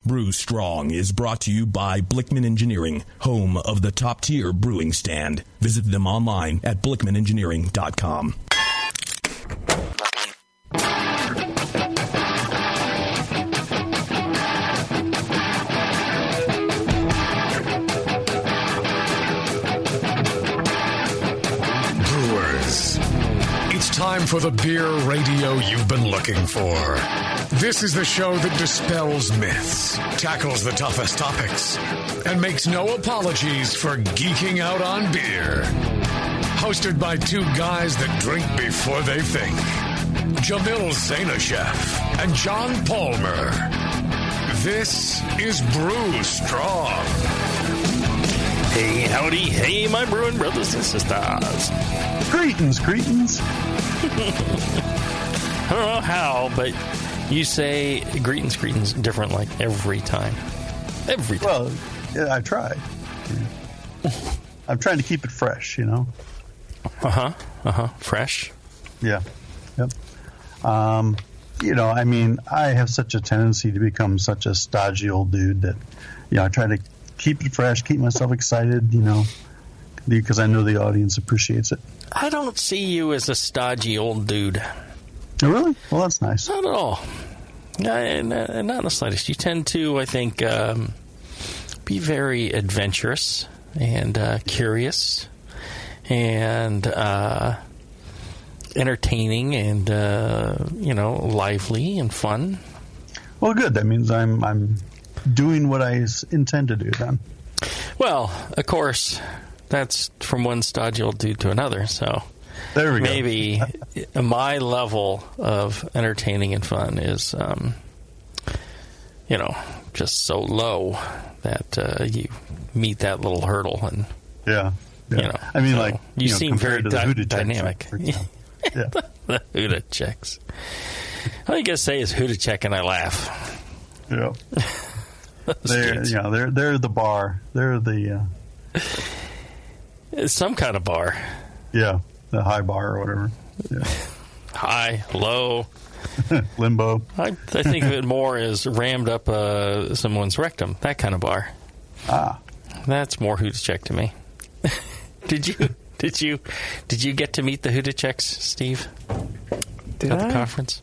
Brew Strong is brought to you by Blickman Engineering, home of the top-tier brewing stand. Visit them online at blickmanengineering.com. Brewers, it's time for the beer radio you've been looking for. This is the show that dispels myths, tackles the toughest topics, and makes no apologies for geeking out on beer. Hosted by two guys that drink before they think. Jamil Zainashev and John Palmer. This is Brew Strong. Hey, howdy, hey, my brewing brothers and sisters. Greetings. I don't know how, but you say greetings different like every time. Every time. Well, yeah, I try. I'm trying to keep it fresh, you know? Fresh? Yeah. Yep. You know, I mean, I have such a tendency to become such a stodgy old dude that, you know, I try to keep it fresh, keep myself excited, you know, because I know the audience appreciates it. I don't see you as a stodgy old dude. Oh, really? Well, that's nice. Not at all. Not in the slightest. You tend to, I think, be very adventurous and curious and entertaining and, you know, lively and fun. Well, good. That means I'm doing what I intend to do then. Well, of course, that's from one stodgy old dude to another, so there we go. Maybe my level of entertaining and fun is, you know, just so low that you meet that little hurdle. And yeah. You know, I mean, so like, you seem very dynamic. Yeah. The Huda checks. All you gotta say is Huda check, and I laugh. Yeah. They're the bar. They're the some kind of bar. Yeah, the high bar or whatever. Yeah. High, low, limbo. I think of it more as rammed up someone's rectum. That kind of bar. Ah, that's more Huda check to me. Did you get to meet the Huda checks, Steve? Did at I? The conference?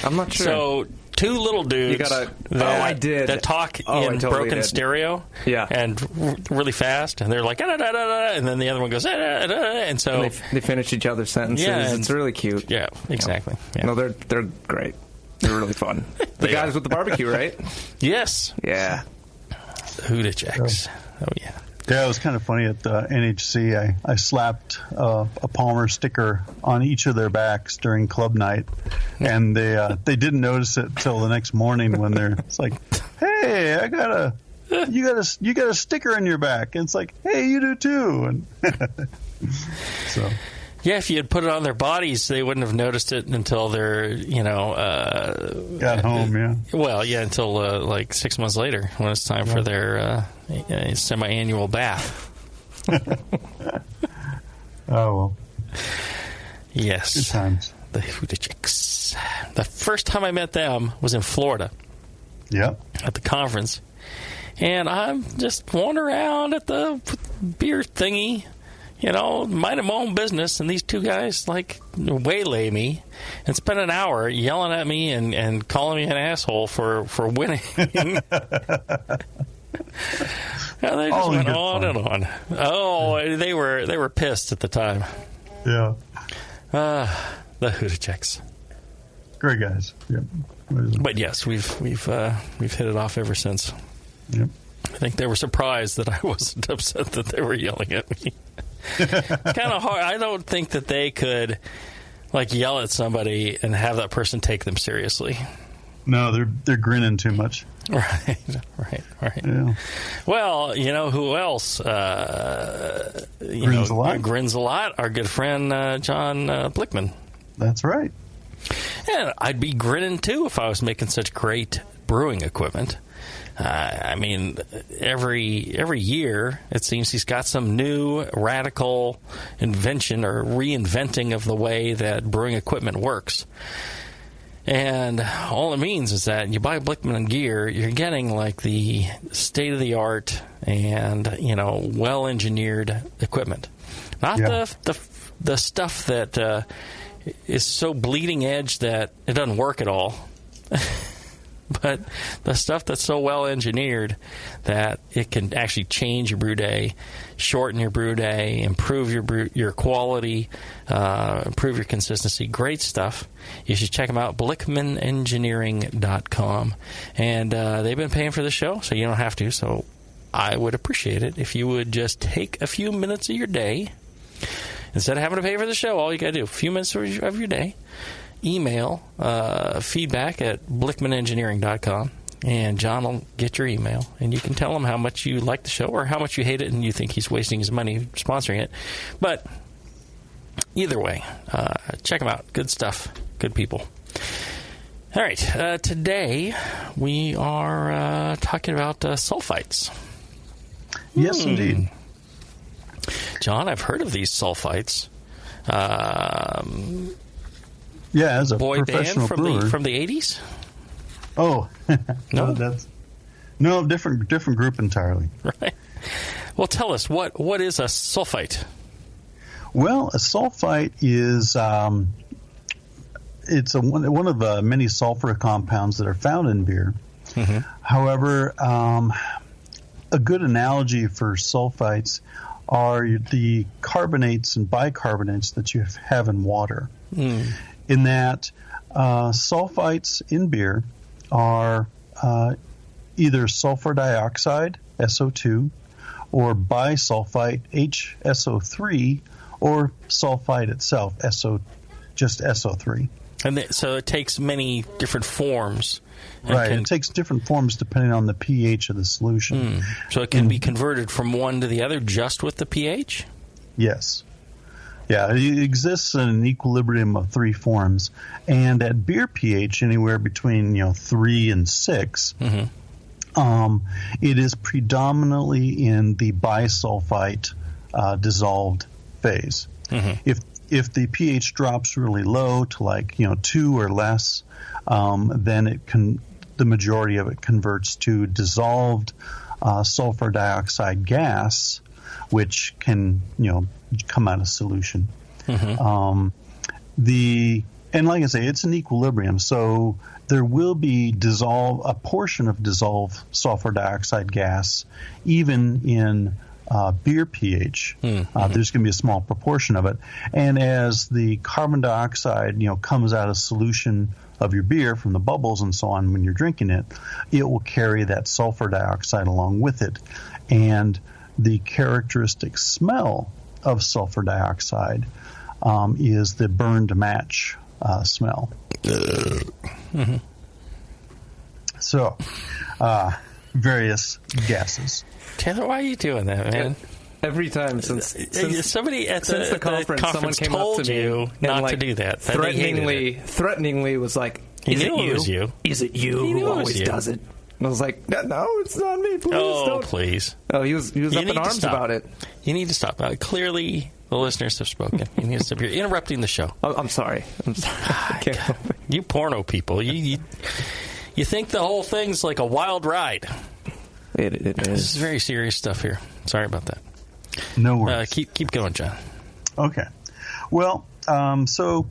I'm not sure. So two little dudes I did. that talk in totally broken did. stereo and really fast, and they're like, da, da, da, da, and then the other one goes, da, da, da, and so and they finish each other's sentences. Yeah, it's really cute. Yeah, exactly. Yeah. No, they're great. They're really fun. The guys with the barbecue, right? Yes. Yeah. Huda checks. Oh, yeah. Yeah, it was kind of funny at the NHC. I slapped a Palmer sticker on each of their backs during club night, and they didn't notice it until the next morning when it's like, "Hey, you got a sticker on your back," and it's like, "Hey, you do too." And so. Yeah, if you had put it on their bodies, they wouldn't have noticed it until they're, got home, yeah. Well, yeah, until like 6 months later when it's time for their semi-annual bath. Oh, well. Yes. Good times. The Huda chicks. The first time I met them was in Florida. Yeah. At the conference. And I'm just wandering around at the beer thingy, minding my own business, and these two guys, waylay me and spend an hour yelling at me and calling me an asshole for winning. And they just went on and on. Oh, they were pissed at the time. Yeah. The Huda checks. Great guys. Yep. But yes, we've hit it off ever since. Yep. I think they were surprised that I wasn't upset that they were yelling at me. Kind of hard. I don't think that they could yell at somebody and have that person take them seriously. No, they're grinning too much. Right. Yeah. Well, who else grins a lot? Grins a lot. Our good friend John Blickman. That's right. And I'd be grinning too if I was making such great brewing equipment. Every year it seems he's got some new radical invention or reinventing of the way that brewing equipment works. And all it means is that you buy Blickman gear, you're getting like the state-of-the-art and, well-engineered equipment. Not the stuff that is so bleeding edge that it doesn't work at all. But the stuff that's so well engineered that it can actually change your brew day, shorten your brew day, improve your quality, improve your consistency. Great stuff. You should check them out, BlickmanEngineering.com. And they've been paying for the show, so you don't have to. So I would appreciate it if you would just take a few minutes of your day. Instead of having to pay for the show, all you got to do, a few minutes of your day, email feedback at BlickmanEngineering.com, and John will get your email, and you can tell him how much you like the show or how much you hate it and you think he's wasting his money sponsoring it. But either way, check them out. Good stuff. Good people. All right. Today we are talking about sulfites. Yes, indeed. John, I've heard of these sulfites. Yeah, as a boy professional band brewer. from the 80s? Oh, No? different group entirely. Right. Well, tell us, what is a sulfite? Well, a sulfite is it's one of the many sulfur compounds that are found in beer. Mm-hmm. However, a good analogy for sulfites are the carbonates and bicarbonates that you have in water. In that sulfites in beer are either sulfur dioxide, SO2, or bisulfite, HSO3, or sulfite itself, just SO3. And so it takes many different forms. Right, it takes different forms depending on the pH of the solution. So it can be converted from one to the other just with the pH? Yes. Yeah, it exists in an equilibrium of three forms. And at beer pH, anywhere between 3 and 6, it is predominantly in the bisulfite dissolved phase. If the pH drops really low to 2 or less, then the majority of it converts to dissolved sulfur dioxide gas, which can come out of solution. And like I say, it's an equilibrium, so there will be a portion of dissolved sulfur dioxide gas even in beer pH. There's going to be a small proportion of it, and as the carbon dioxide comes out of solution of your beer from the bubbles and so on when you're drinking it, it will carry that sulfur dioxide along with it. And the characteristic smell of sulfur dioxide is the burned match smell. So, various gases. Taylor, why are you doing that, man? Every time since somebody at the conference someone came told up to me you not to do that. Threateningly was like, "Is it you? Is it you who always does it?" And I was like, "No, it's not me. Please don't." Please. Oh, he was up in arms about it. You need to stop. Clearly, the listeners have spoken. You need to stop. You're interrupting the show. I'm sorry. I can't help it. You porno people. You think the whole thing's like a wild ride. It is. This is very serious stuff here. Sorry about that. No worries. Keep going, John. Okay. Well, so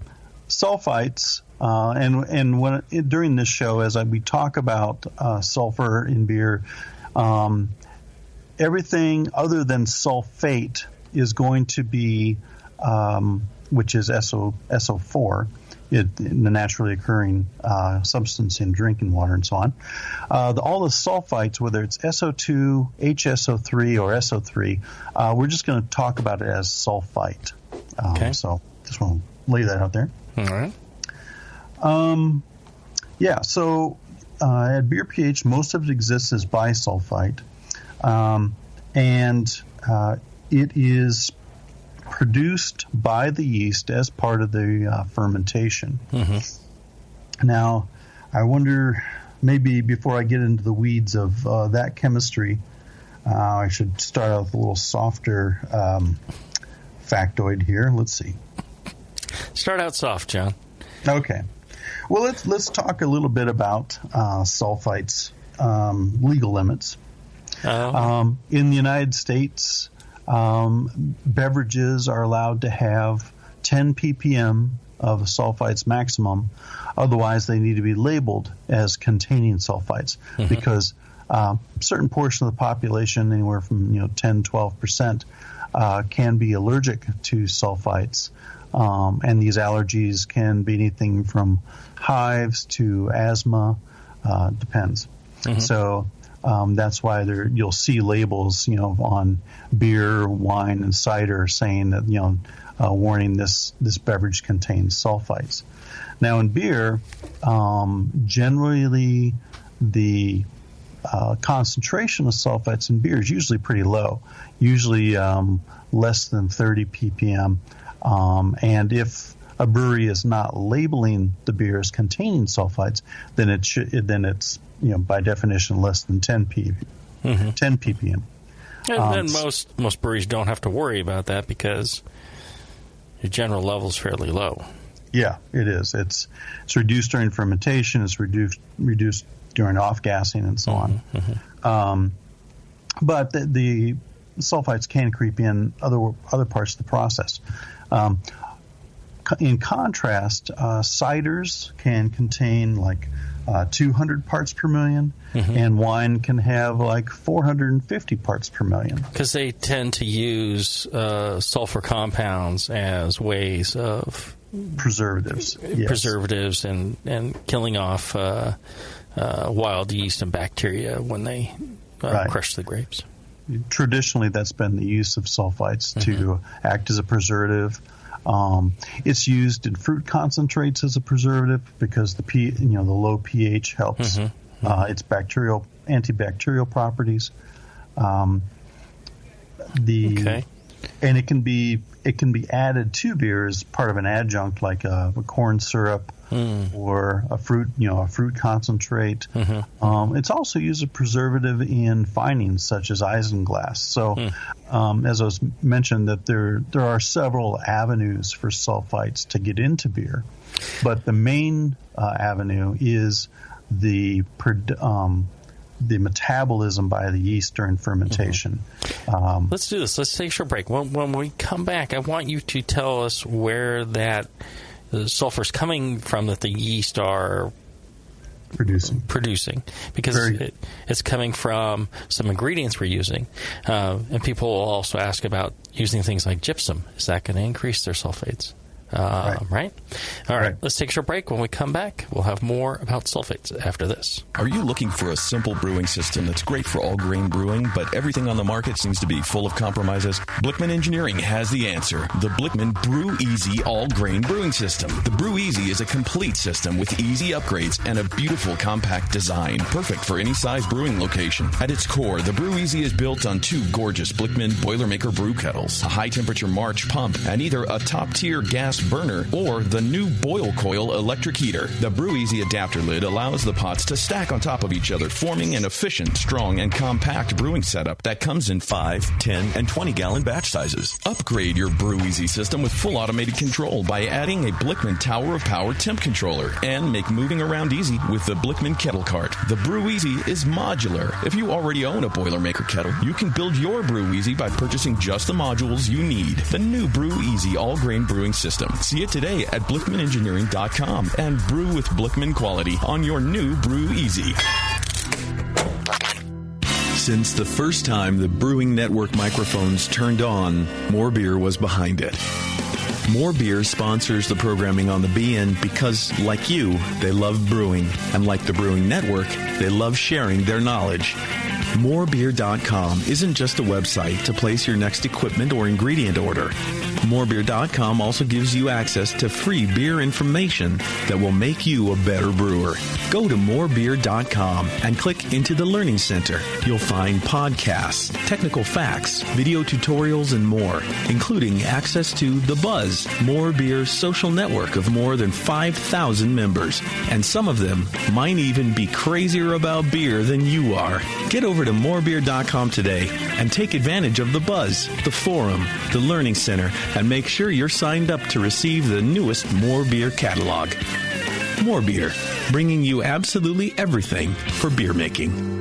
sulfites, and during this show, as we talk about sulfur in beer, everything other than sulfate is going to be, which is SO4, the naturally occurring substance in drinking water and so on. All the sulfites, whether it's SO2, HSO3, or SO3, we're just going to talk about it as sulfite. Okay. So just want to lay that out there. All right. So at beer pH, most of it exists as bisulfite. And it is produced by the yeast as part of the fermentation. Now, I wonder, maybe before I get into the weeds of that chemistry, I should start out with a little softer factoid here. Let's see. Start out soft, John. Okay. Well, let's talk a little bit about sulfites, legal limits. In the United States, beverages are allowed to have 10 ppm of sulfites maximum. Otherwise, they need to be labeled as containing sulfites because certain portion of the population, anywhere from 10-12%, can be allergic to sulfites. And these allergies can be anything from hives to asthma, depends. So that's why you'll see labels, on beer, wine, and cider saying that, warning, this beverage contains sulfites. Now in beer, generally the concentration of sulfites in beer is usually pretty low, usually less than 30 ppm. And if a brewery is not labeling the beer as containing sulfites, then it's by definition less than 10 ppm. And then most breweries don't have to worry about that because your general level is fairly low. Yeah, it is. It's reduced during fermentation. It's reduced during off-gassing and so on. But the sulfites can creep in other parts of the process. In contrast, ciders can contain like 200 parts per million, and wine can have like 450 parts per million. Because they tend to use sulfur compounds as ways of preservatives and killing off wild yeast and bacteria when they crush the grapes. Traditionally, that's been the use of sulfites to act as a preservative. It's used in fruit concentrates as a preservative because the low pH helps its antibacterial properties. And it can be added to beer as part of an adjunct, like a corn syrup or a fruit concentrate. It's also used as a preservative in finings such as isinglass. So, as I was mentioned, that there are several avenues for sulfites to get into beer, but the main avenue is the metabolism by the yeast during fermentation. Let's do this. Let's take a short break. When we come back, I want you to tell us where that sulfur is coming from that the yeast are producing, because it's coming from some ingredients we're using. And people will also ask about using things like gypsum. Is that going to increase their sulfates? Right? All right. Let's take a short break. When we come back, we'll have more about sulfates after this. Are you looking for a simple brewing system that's great for all grain brewing, but everything on the market seems to be full of compromises? Blickman Engineering has the answer. The Blickman Brew Easy All Grain Brewing System. The Brew Easy is a complete system with easy upgrades and a beautiful compact design, perfect for any size brewing location. At its core, the Brew Easy is built on two gorgeous Blickman Boilermaker brew kettles, a high-temperature March pump, and either a top-tier gas burner or the new Boil Coil electric heater. The Brew Easy adapter lid allows the pots to stack on top of each other, forming an efficient, strong, and compact brewing setup that comes in 5, 10, and 20-gallon batch sizes. Upgrade your Brew Easy system with full automated control by adding a Blickman Tower of Power temp controller, and make moving around easy with the Blickman Kettle Cart. The Brew Easy is modular. If you already own a Boilermaker kettle, you can build your Brew Easy by purchasing just the modules you need. The new Brew Easy All Grain Brewing System. See it today at BlickmanEngineering.com and brew with Blickman quality on your new Brew Easy. Since the first time the Brewing Network microphones turned on, More Beer was behind it. More Beer sponsors the programming on the BN because, like you, they love brewing. And like the Brewing Network, they love sharing their knowledge. Morebeer.com isn't just a website to place your next equipment or ingredient order. Morebeer.com also gives you access to free beer information that will make you a better brewer. Go to morebeer.com and click into the Learning Center. You'll find podcasts, technical facts, video tutorials, and more, including access to The Buzz, More Beer's social network of more than 5,000 members. And some of them might even be crazier about beer than you are. Get over to morebeer.com today and take advantage of The Buzz, the forum, the Learning Center, and make sure you're signed up to receive the newest More Beer catalog. More Beer, bringing you absolutely everything for beer making.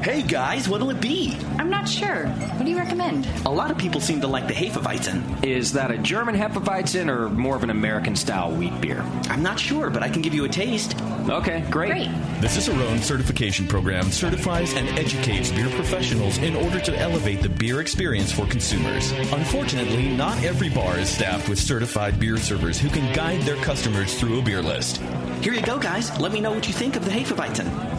Hey guys, what'll it be? I'm not sure. What do you recommend? A lot of people seem to like the Hefeweizen. Is that a German Hefeweizen or more of an American-style wheat beer? I'm not sure, but I can give you a taste. Okay, great. The Cicerone Certification Program certifies and educates beer professionals in order to elevate the beer experience for consumers. Unfortunately, not every bar is staffed with certified beer servers who can guide their customers through a beer list. Here you go, guys. Let me know what you think of the Hefeweizen.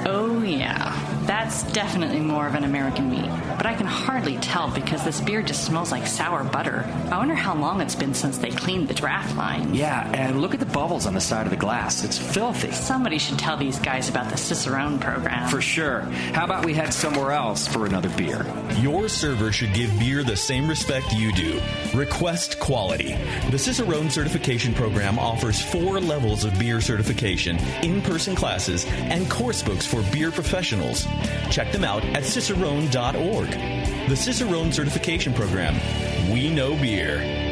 Oh, yeah. That's definitely more of an American wheat. But I can hardly tell because this beer just smells like sour butter. I wonder how long it's been since they cleaned the draft line. Yeah, and look at the bubbles on the side of the glass. It's filthy. Somebody should tell these guys about the Cicerone program. For sure. How about we head somewhere else for another beer? Your server should give beer the same respect you do. Request quality. The Cicerone Certification Program offers 4 levels of beer certification, in-person classes, and course books for beer professionals. Check them out at cicerone.org. The Cicerone Certification Program. We know beer.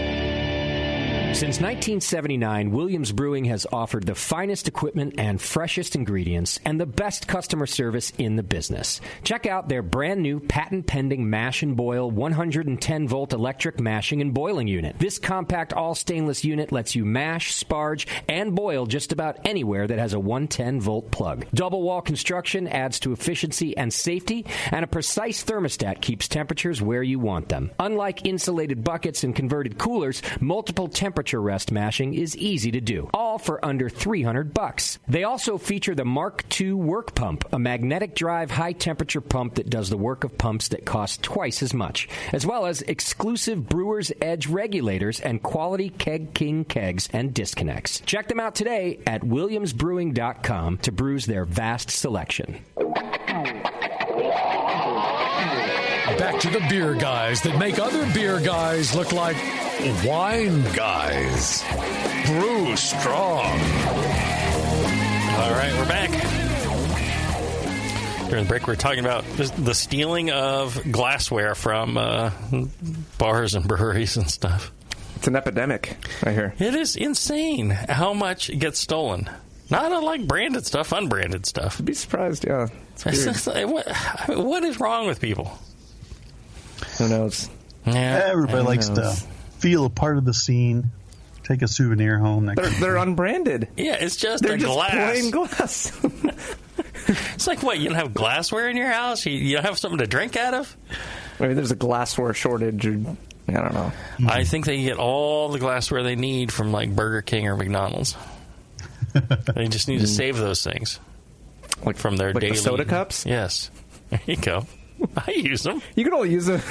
Since 1979, Williams Brewing has offered the finest equipment and freshest ingredients and the best customer service in the business. Check out their brand new patent-pending mash and boil 110-volt electric mashing and boiling unit. This compact all-stainless unit lets you mash, sparge, and boil just about anywhere that has a 110-volt plug. Double-wall construction adds to efficiency and safety, and a precise thermostat keeps temperatures where you want them. Unlike insulated buckets and converted coolers, multiple temperature rest mashing is easy to do, all for under $300. They also feature the Mark II work pump, a magnetic drive high-temperature pump that does the work of pumps that cost twice as much, as well as exclusive Brewer's Edge regulators and quality Keg King kegs and disconnects. Check them out today at williamsbrewing.com to brews their vast selection. Back to the beer guys that make other beer guys look like wine guys. Brew strong. All right, we're back. During the break, we were talking about the stealing of glassware from bars and breweries and stuff. It's an epidemic, I hear. It is insane how much gets stolen. Not unlike branded stuff, unbranded stuff. I'd be surprised, yeah. It's weird. What is wrong with people? Who knows? Yeah, everybody likes to feel a part of the scene. Take a souvenir home. They're unbranded. Yeah, it's just they're just glass. Plain glass. It's like, what, you don't have glassware in your house? You don't have something to drink out of? Maybe there's a glassware shortage. Or, I don't know. I think they get all the glassware they need from like Burger King or McDonald's. They just need to save those things. Like from their daily... the soda cups? Yes. There you go. I use them. You can only use them...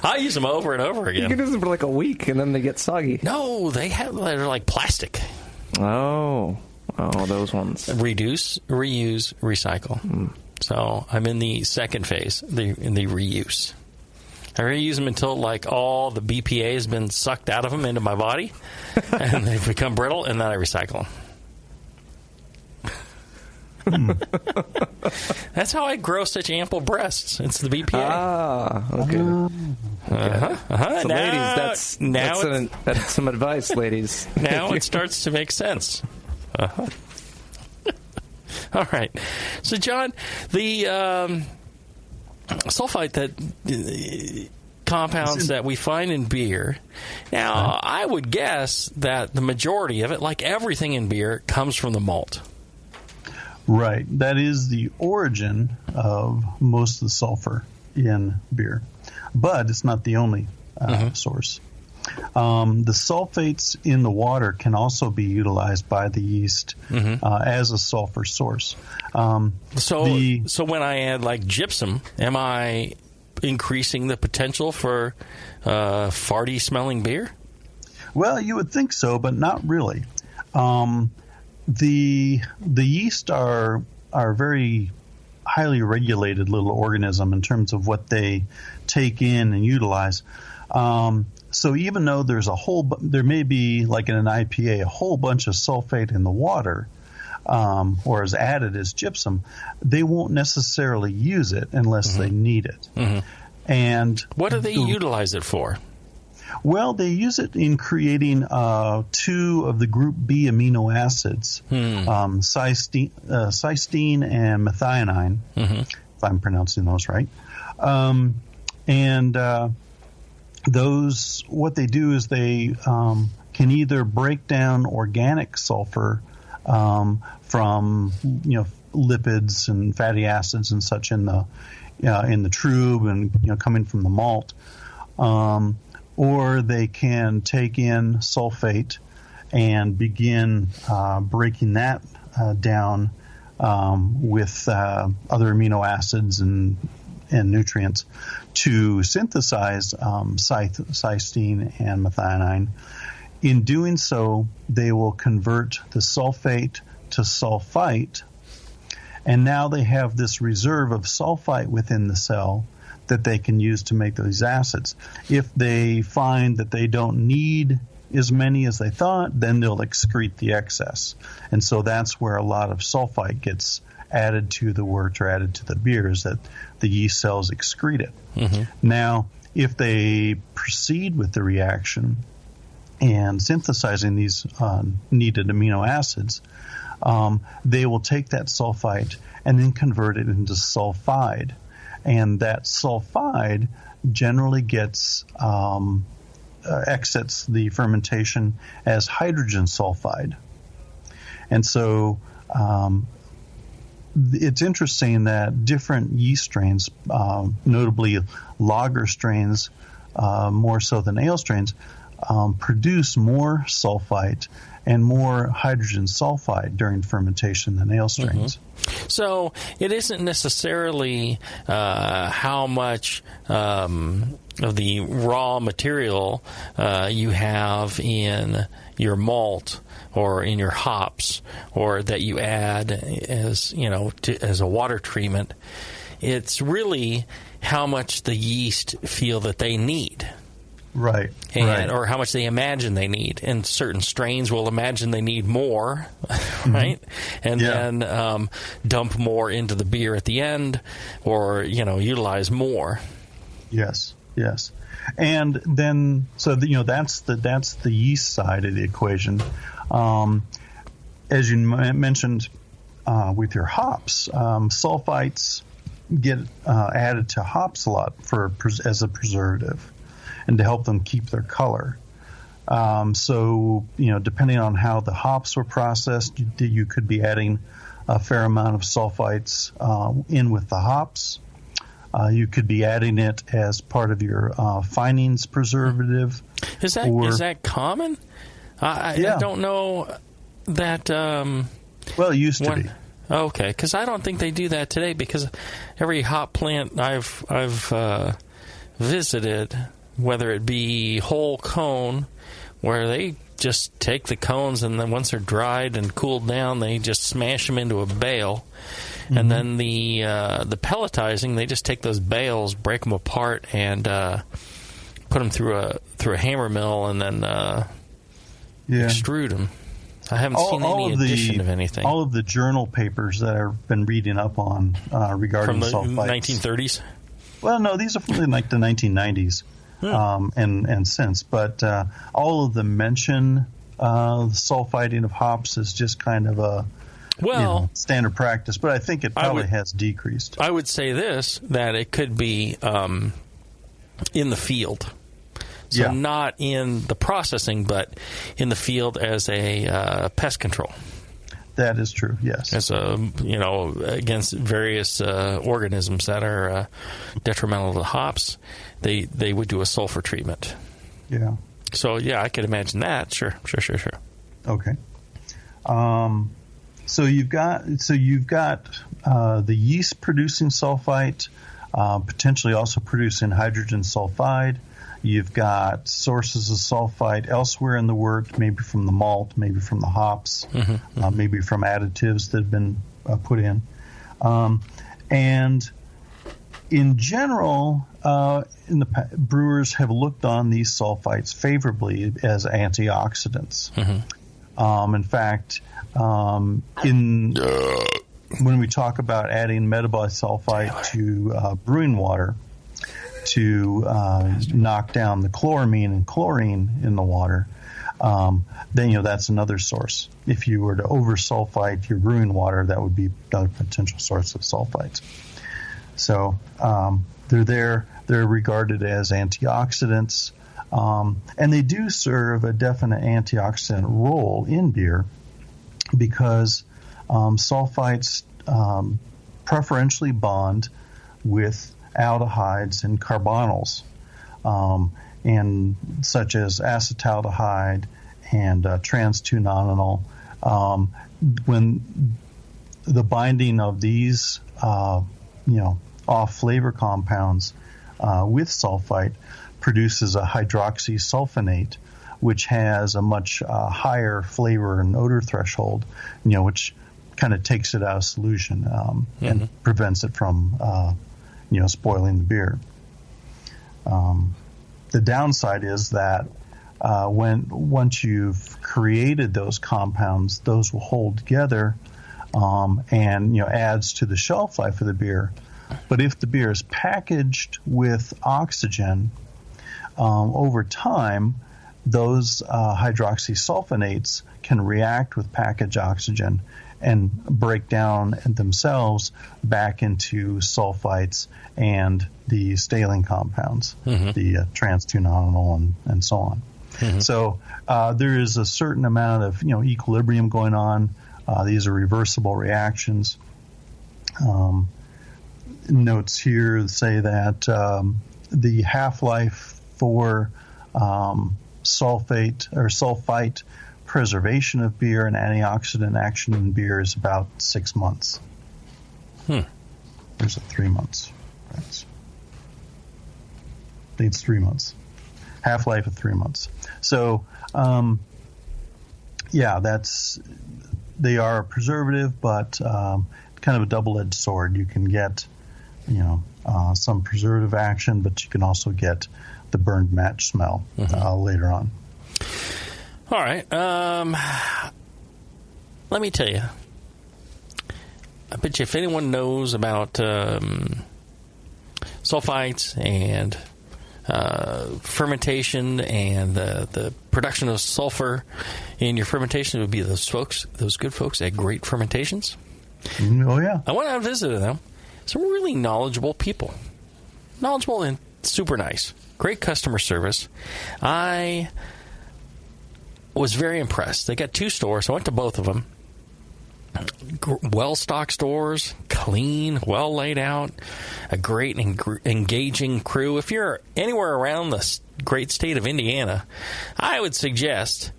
I use them over and over again. You can use them for like a week, and then they get soggy. No, they're like plastic. Oh, those ones. Reduce, reuse, recycle. So I'm in the second phase, in the reuse. I reuse them until like all the BPA has been sucked out of them into my body, and they've become brittle, and then I recycle them. That's how I grow such ample breasts. It's the BPA. Ah, okay. So ladies, that's some advice, ladies. Now it starts to make sense. All right. So, John, the sulfite compounds that we find in beer. Now, I would guess that the majority of it, like everything in beer, comes from the malt. Right. That is the origin of most of the sulfur in beer. But it's not the only source. The sulfates in the water can also be utilized by the yeast as a sulfur source. So when I add like gypsum, am I increasing the potential for farty smelling beer? Well, you would think so, but not really. The yeast are very highly regulated little organism in terms of what they take in and utilize. So even though there may be, like in an IPA, a whole bunch of sulfate in the water, or is added as gypsum, they won't necessarily use it unless they need it. And what do they utilize it for? Well, they use it in creating 2 of the group B amino acids, cysteine and methionine, if I'm pronouncing those right. Those, what they do is they can either break down organic sulfur from lipids and fatty acids and such in the trub and coming from the malt, or they can take in sulfate and begin breaking that down with other amino acids and nutrients to synthesize cysteine and methionine. In doing so, they will convert the sulfate to sulfite, and now they have this reserve of sulfite within the cell that they can use to make those acids. If they find that they don't need as many as they thought, then they'll excrete the excess. And so that's where a lot of sulfite gets added to the wort or added to the beers, that the yeast cells excrete it. Now, if they proceed with the reaction and synthesizing these needed amino acids, they will take that sulfite and then convert it into sulfide. And that sulfide generally gets exits the fermentation as hydrogen sulfide. And so it's interesting that different yeast strains, notably lager strains, more so than ale strains, produce more sulfite and more hydrogen sulfide during fermentation than ale strains. So it isn't necessarily how much of the raw material you have in your malt or in your hops, or that you add as as a water treatment. It's really how much the yeast feel that they need. Right. Or how much they imagine they need. And certain strains will imagine they need more, right? And then dump more into the beer at the end, or, utilize more. Yes. And then, so, that's the yeast side of the equation. As you mentioned with your hops, sulfites get added to hops a lot as a preservative, and to help them keep their color. So, depending on how the hops were processed, you could be adding a fair amount of sulfites in with the hops. You could be adding it as part of your finings preservative. Is that common? I don't know that. Well, it used to be. Okay, because I don't think they do that today, because every hop plant I've visited, whether it be whole cone, where they just take the cones and then once they're dried and cooled down, they just smash them into a bale. And then the pelletizing, they just take those bales, break them apart, and put them through a hammer mill, and then extrude them. I haven't seen any addition of anything. All of the journal papers that I've been reading up on regarding sulfites. From the 1930s? Well, no, these are from like the 1990s. And since, but all of them mention the sulfiting of hops is just kind of a standard practice, but I think it probably has decreased. I would say this, that it could be in the field. So not in the processing, but in the field as a pest control. That is true, yes. As against various organisms that are detrimental to the hops, they would do a sulfur treatment. Yeah. So I could imagine that. Sure. Okay. So you've got the yeast producing sulfite, potentially also producing hydrogen sulfide. You've got sources of sulfite elsewhere in the wort, maybe from the malt, maybe from the hops, maybe from additives that have been put in. And in general, brewers have looked on these sulfites favorably as antioxidants. In fact, when we talk about adding metabolite sulfite to brewing water, to knock down the chloramine and chlorine in the water, then that's another source. If you were to over-sulfite your brewing water, that would be another potential source of sulfites. So they're there. They're regarded as antioxidants, and they do serve a definite antioxidant role in beer because sulfites preferentially bond with aldehydes and carbonyls, and such as acetaldehyde and trans-2-nonenal. When the binding of these, off-flavor compounds with sulfite produces a hydroxysulfonate, which has a much higher flavor and odor threshold, which kind of takes it out of solution and prevents it from, spoiling the beer. The downside is that once you've created those compounds, those will hold together and adds to the shelf life of the beer. But if the beer is packaged with oxygen, over time, those hydroxysulfonates can react with packaged oxygen and break down themselves back into sulfites and the staling compounds, the trans-2-nonenal and so on. So there is a certain amount of equilibrium going on. These are reversible reactions. Notes here say that the half-life for sulfite preservation of beer and antioxidant action in beer is about 6 months. There's 3 months. I think it's 3 months. Half-life of 3 months. So, they are a preservative, but kind of a double-edged sword. You can get, some preservative action, but you can also get the burned match smell later on. All right. Let me tell you. I bet you if anyone knows about sulfites and fermentation and the production of sulfur in your fermentation, it would be those good folks at Great Fermentations. Oh, yeah. I went out and visited them. Some really knowledgeable people. Knowledgeable and super nice. Great customer service. I was very impressed. They got 2 stores. I went to both of them. Well-stocked stores, clean, well laid out, a great engaging crew. If you're anywhere around the great state of Indiana, I would suggest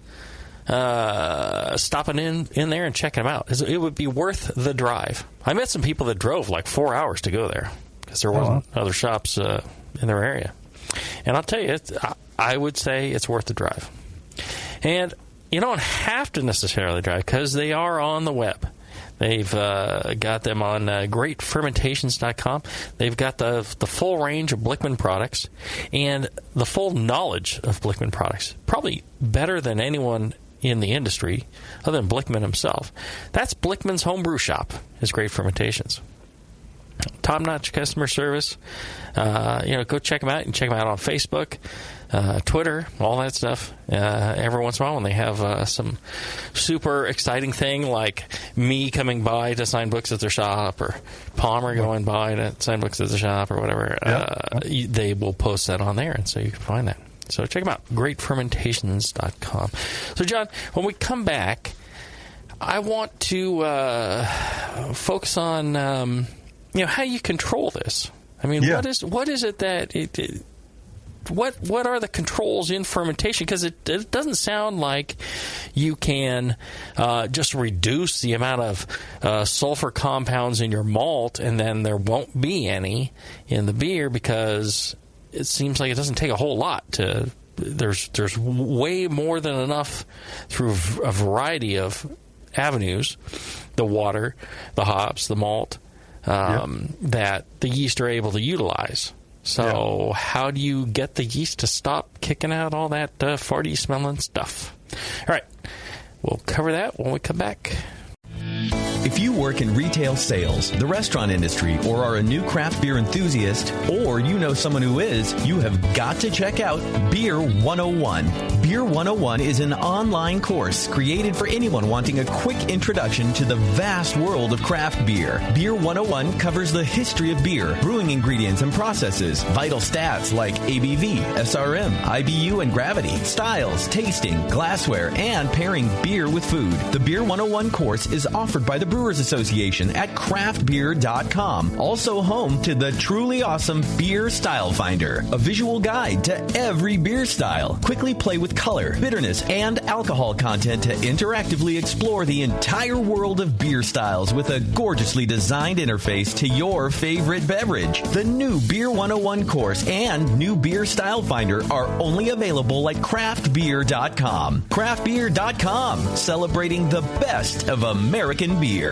stopping in there and checking them out. It would be worth the drive. I met some people that drove like 4 hours to go there because there wasn't other shops in their area. And I'll tell you, I would say it's worth the drive. And you don't have to necessarily drive because they are on the web. They've got them on greatfermentations.com. They've got the full range of Blichmann products and the full knowledge of Blichmann products. Probably better than anyone in the industry other than Blichmann himself. That's Blichmann's homebrew shop, is Great Fermentations. Top-notch customer service. Go check them out. You can check them out on Facebook, Twitter, all that stuff. Every once in a while when they have some super exciting thing like me coming by to sign books at their shop or Palmer going by to sign books at the shop or whatever, they will post that on there, and so you can find that. So check them out, greatfermentations.com. So, John, when we come back, I want to focus on how you control this. I mean, what is it that what are the controls in fermentation? Because it doesn't sound like you can just reduce the amount of sulfur compounds in your malt and then there won't be any in the beer, because it seems like it doesn't take a whole lot to. There's way more than enough through a variety of avenues, the water, the hops, the malt, that the yeast are able to utilize. So how do you get the yeast to stop kicking out all that farty smelling stuff? All right, we'll cover that when we come back. If you work in retail sales, the restaurant industry, or are a new craft beer enthusiast, or you know someone who is, you have got to check out Beer 101. Beer 101 is an online course created for anyone wanting a quick introduction to the vast world of craft beer. Beer 101 covers the history of beer, brewing ingredients and processes, vital stats like ABV, SRM, IBU, and gravity, styles, tasting, glassware, and pairing beer with food. The Beer 101 course is offered by the Brewers Association at craftbeer.com, also home to the truly awesome Beer Style Finder, a visual guide to every beer style. Quickly play with color, bitterness, and alcohol content to interactively explore the entire world of beer styles with a gorgeously designed interface to your favorite beverage. The new Beer 101 course and new Beer Style Finder are only available at craftbeer.com. Craftbeer.com, celebrating the best of American beer.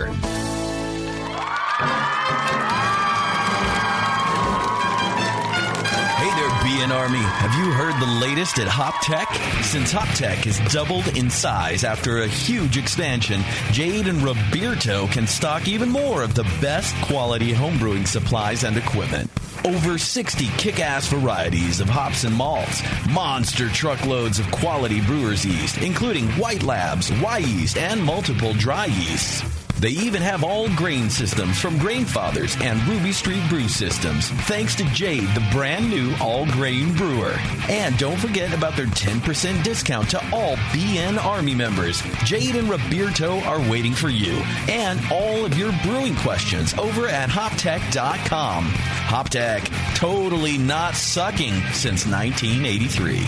BN Army, have you heard the latest at Hop Tech? Since Hop Tech has doubled in size after a huge expansion, Jade and Roberto can stock even more of the best quality homebrewing supplies and equipment. Over 60 kick-ass varieties of hops and malts, monster truckloads of quality brewer's yeast, including White Labs, Y-yeast, and multiple dry yeasts. They even have all grain systems from Grainfathers and Ruby Street Brew Systems, thanks to Jade, the brand new all-grain brewer. And don't forget about their 10% discount to all BN Army members. Jade and Roberto are waiting for you and all of your brewing questions over at hoptech.com. Hoptech, totally not sucking since 1983.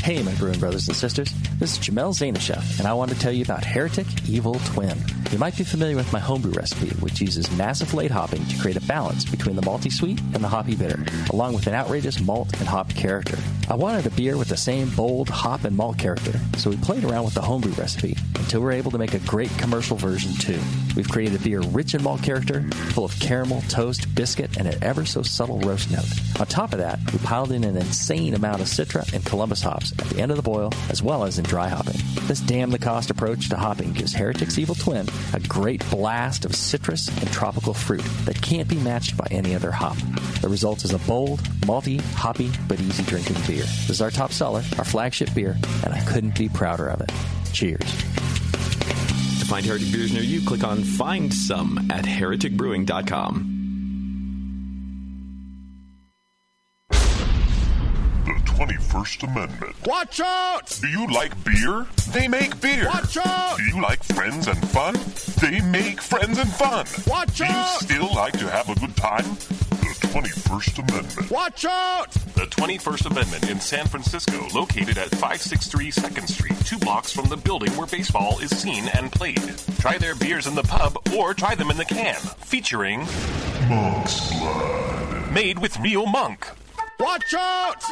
Hey, my brewing brothers and sisters. This is Jamil Zainashev, and I want to tell you about Heretic Evil Twin. You might be familiar with my homebrew recipe, which uses massive late hopping to create a balance between the malty sweet and the hoppy bitter, along with an outrageous malt and hop character. I wanted a beer with the same bold hop and malt character, so we played around with the homebrew recipe until we were able to make a great commercial version too. We've created a beer rich in malt character, full of caramel, toast, biscuit, and an ever so subtle roast note. On top of that, we piled in an insane amount of Citra and Columbus hops at the end of the boil, as well as in dry hopping. This damn-the-cost approach to hopping gives Heretic's Evil Twin a great blast of citrus and tropical fruit that can't be matched by any other hop. The result is a bold, malty, hoppy, but easy-drinking beer. This is our top seller, our flagship beer, and I couldn't be prouder of it. Cheers. To find Heretic beers near you, click on Find Some at hereticbrewing.com. The 21st Amendment. Watch out! Do you like beer? They make beer. Watch out! Do you like friends and fun? They make friends and fun. Watch out! Do you still like to have a good time? The 21st Amendment. Watch out! The 21st Amendment in San Francisco, located at 563 2nd Street, 2 blocks from the building where baseball is seen and played. Try their beers in the pub or try them in the can, featuring Monk's Blood. Made with real monk. Watch out!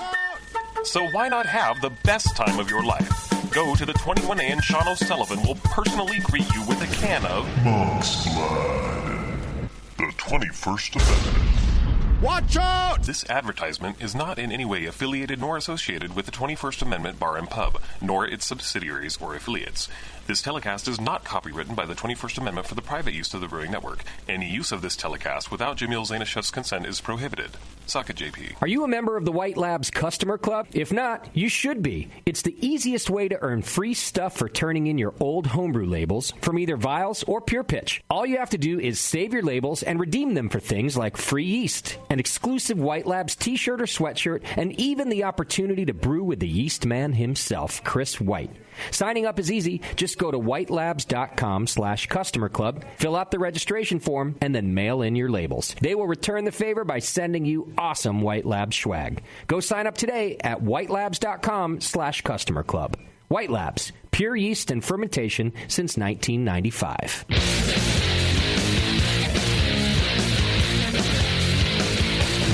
So why not have the best time of your life? Go to the 21A and Sean O'Sullivan will personally greet you with a can of Monk's Blood. The 21st Amendment. Watch out! This advertisement is not in any way affiliated nor associated with the 21st Amendment Bar and Pub, nor its subsidiaries or affiliates. This telecast is not copywritten by the 21st Amendment for the private use of the Brewing Network. Any use of this telecast without Jamil Zainashev's consent is prohibited. Suck it, JP. Are you a member of the White Labs Customer Club? If not, you should be. It's the easiest way to earn free stuff for turning in your old homebrew labels from either Vials or Pure Pitch. All you have to do is save your labels and redeem them for things like free yeast, an exclusive White Labs t-shirt or sweatshirt, and even the opportunity to brew with the yeast man himself, Chris White. Signing up is easy. Just go to whitelabs.com/customer club, fill out the registration form, and then mail in your labels. They will return the favor by sending you awesome White Labs swag. Go sign up today at whitelabs.com/customer club. White Labs, pure yeast and fermentation since 1995.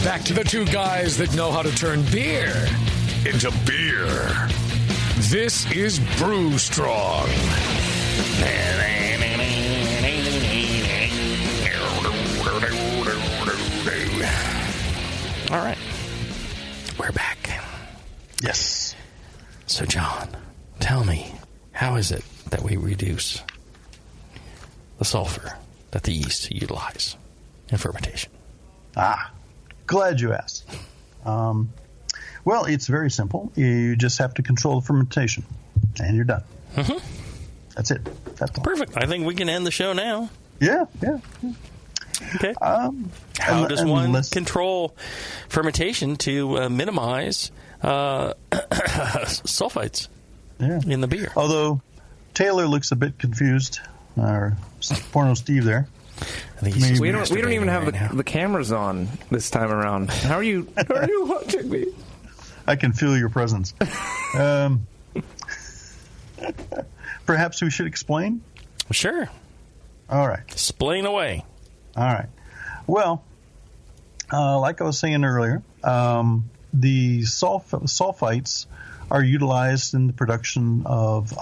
Back to the two guys that know how to turn beer into beer. This is Brew Strong. All right. We're back. Yes. So, John, tell me, how is it that we reduce the sulfur that the yeast utilize in fermentation? Glad you asked. Well, it's very simple. You just have to control the fermentation, and you're done. Mm-hmm. That's it. That's all. Perfect. I think we can end the show now. Yeah. Okay. How does one control fermentation to minimize sulfites in the beer? Although Taylor looks a bit confused, or Porno Steve there. We don't even have the cameras on this time around. How are you watching me? I can feel your presence. Perhaps we should explain? Sure. All right. Explain away. All right. Well, like I was saying earlier, the sulfites are utilized in the production of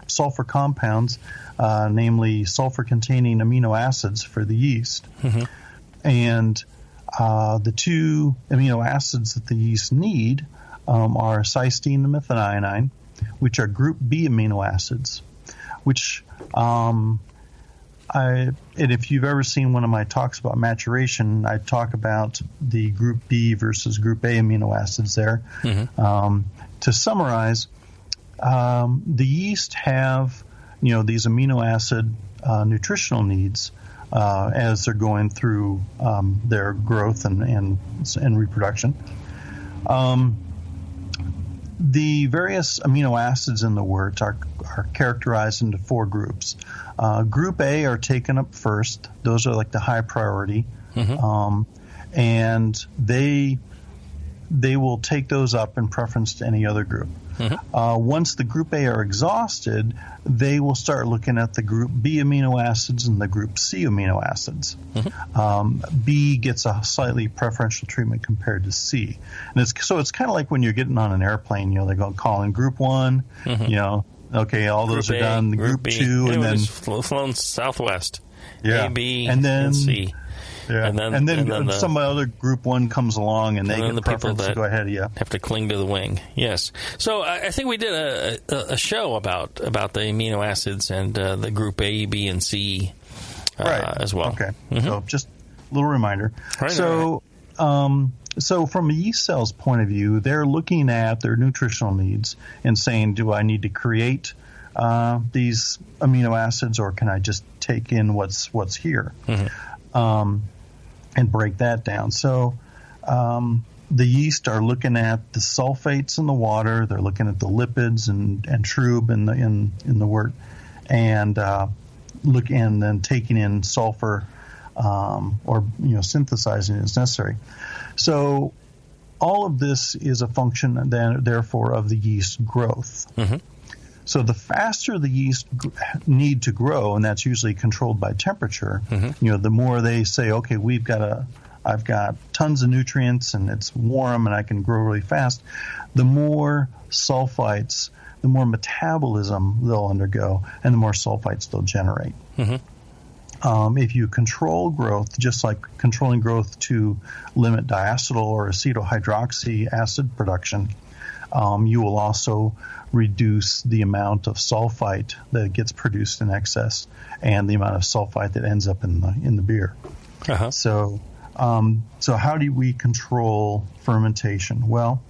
sulfur compounds, namely sulfur-containing amino acids for the yeast. Mm-hmm. And the two amino acids that the yeast need are cysteine and methionine, which are group B amino acids, which and if you've ever seen one of my talks about maturation, I talk about the group B versus group A amino acids there. Mm-hmm. To summarize, the yeast have these amino acid nutritional needs as they're going through their growth and reproduction. The various amino acids in the wort are characterized into four groups. Group A are taken up first. Those are like the high priority. Mm-hmm. And they will take those up in preference to any other group. Mm-hmm. Once the group A are exhausted, they will start looking at the group B amino acids and the group C amino acids. Mm-hmm. B gets a slightly preferential treatment compared to C. And it's kind of like when you're getting on an airplane, they're going to call in group 1, Mm-hmm. Okay, all those group are done. Group B. 2, and then flown southwest. Yeah. A, B, and then C. Yeah. And then some other group 1 comes along, and they get the preference to go ahead of you. Have to cling to the wing. Yes. So I think we did a show about the amino acids and the group A, B, and C as well. Okay. Mm-hmm. So just a little reminder. Right, so from a yeast cell's point of view, they're looking at their nutritional needs and saying, do I need to create these amino acids, or can I just take in what's here? Mm-hmm. And break that down. So the yeast are looking at the sulfates in the water. They're looking at the lipids and trub in the wort, and then taking in sulfur or synthesizing it as necessary. So all of this is a function then, therefore, of the yeast growth. Mm-hmm. So the faster the yeast need to grow, and that's usually controlled by temperature, mm-hmm. The more they say, okay, I've got tons of nutrients and it's warm and I can grow really fast, the more sulfites, the more metabolism they'll undergo, and the more sulfites they'll generate. Mm-hmm. If you control growth, just like controlling growth to limit diacetyl or acetohydroxy acid production, you will also reduce the amount of sulfite that gets produced in excess and the amount of sulfite that ends up in the beer. Uh-huh. So how do we control fermentation? Well,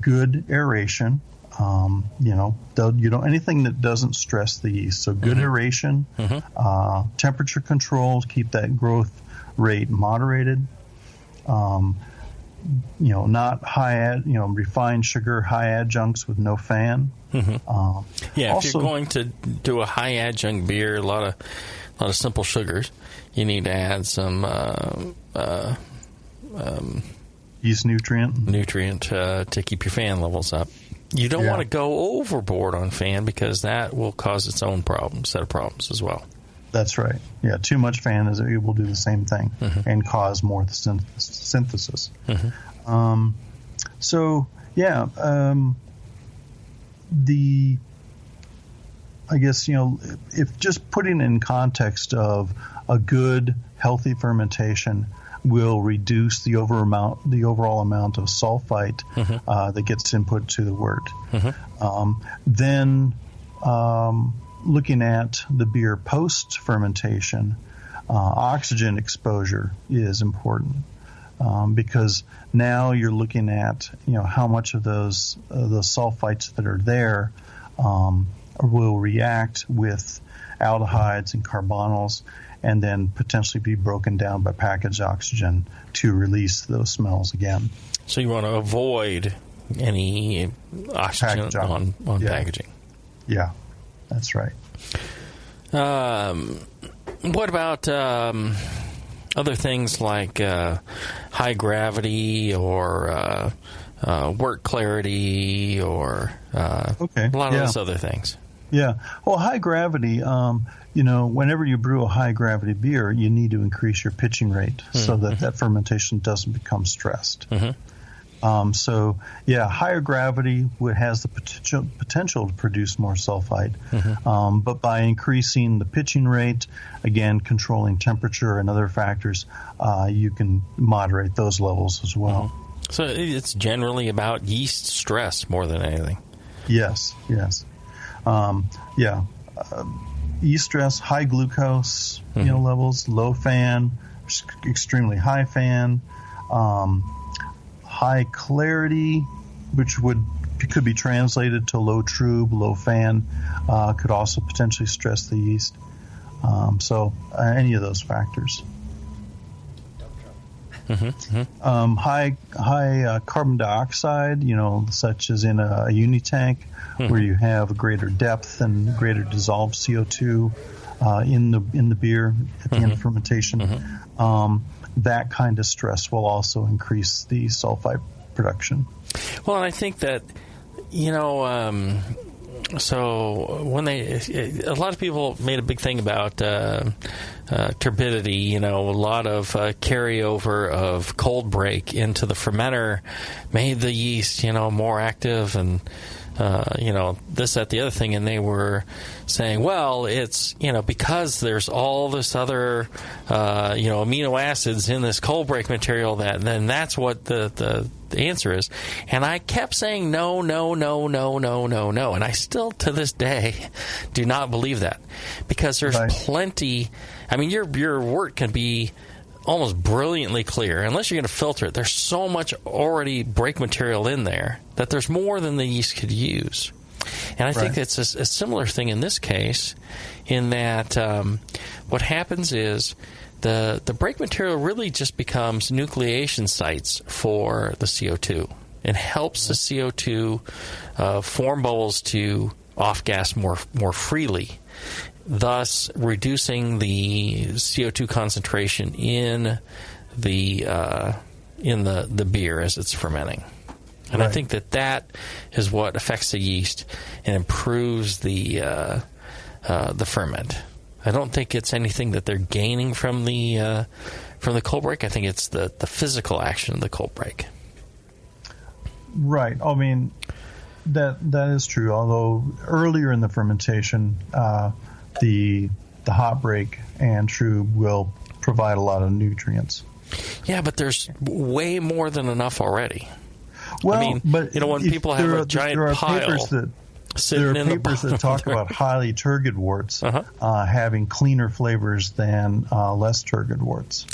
good aeration. Anything that doesn't stress the yeast. So good mm-hmm. aeration, mm-hmm. Temperature control, keep that growth rate moderated. Not refined sugar, high adjuncts with no fan. Mm-hmm. If you're going to do a high adjunct beer, a lot of simple sugars, you need to add some yeast nutrient to keep your fan levels up. You don't want to go overboard on fan, because that will cause its own set of problems as well. That's right. Yeah, too much fan will do the same thing mm-hmm. and cause more synthesis. Mm-hmm. If just putting in context of a good, healthy fermentation, will reduce the overall amount of sulfite that gets input to the wort. Then looking at the beer post fermentation, oxygen exposure is important. Because now you're looking at how much of those the sulfites that are there will react with aldehydes and carbonyls, and then potentially be broken down by packaged oxygen to release those smells again. So you want to avoid any oxygen on packaging. Yeah, that's right. What about other things like high gravity or wort clarity or a lot of those other things? Yeah. Well, high gravity, whenever you brew a high gravity beer, you need to increase your pitching rate so that fermentation doesn't become stressed. Higher gravity has the potential to produce more sulfite. But by increasing the pitching rate, again, controlling temperature and other factors, you can moderate those levels as well. So it's generally about yeast stress more than anything. Yes. Yeast stress, high glucose levels, low fan, extremely high fan, high clarity, which could be translated to low trub, low fan, could also potentially stress the yeast. Any of those factors. High carbon dioxide, such as in a uni-tank, where you have a greater depth and greater dissolved CO2 in the beer at the end of fermentation. That kind of stress will also increase the sulfite production. Well, and I think that so when a lot of people made a big thing about turbidity, a lot of carryover of cold break into the fermenter made the yeast, more active and, this, that, the other thing. And they were saying, well, it's, because there's all this other, amino acids in this cold break material then that's what the answer is. And I kept saying no. And I still, to this day, do not believe that. Because there's plenty. I mean, your wort can be almost brilliantly clear. Unless you're going to filter it, there's so much already break material in there that there's more than the yeast could use. And I think it's a similar thing in this case, in that what happens is the break material really just becomes nucleation sites for the CO2. It helps the CO2 form bubbles to off-gas more freely, thus reducing the CO2 concentration in the beer as it's fermenting. And I think that is what affects the yeast and improves the ferment. I don't think it's anything that they're gaining from the cold break. I think it's the physical action of the cold break. Right. I mean, that is true. Although earlier in the fermentation, the hot break and trub will provide a lot of nutrients. Yeah, but there's way more than enough already. Well, I mean, but when people have a giant pile sitting in the bottom, papers that talk about highly turgid worts having cleaner flavors than less turgid worts.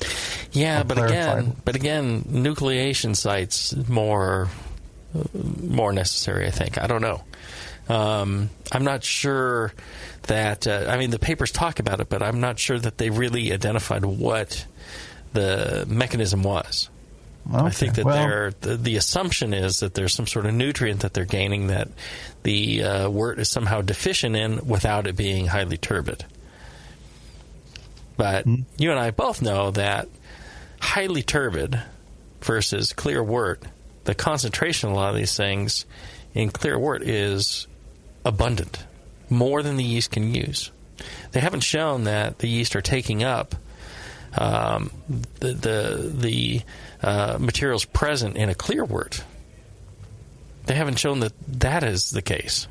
Yeah, but again, nucleation sites more necessary, I think. I don't know. I'm not sure that. The papers talk about it, but I'm not sure that they really identified what the mechanism was. Okay. I think that the assumption is that there's some sort of nutrient that they're gaining that the wort is somehow deficient in without it being highly turbid. But you and I both know that highly turbid versus clear wort, the concentration of a lot of these things in clear wort is abundant, more than the yeast can use. They haven't shown that the yeast are taking up the materials present in a clear wort. They haven't shown that is the case.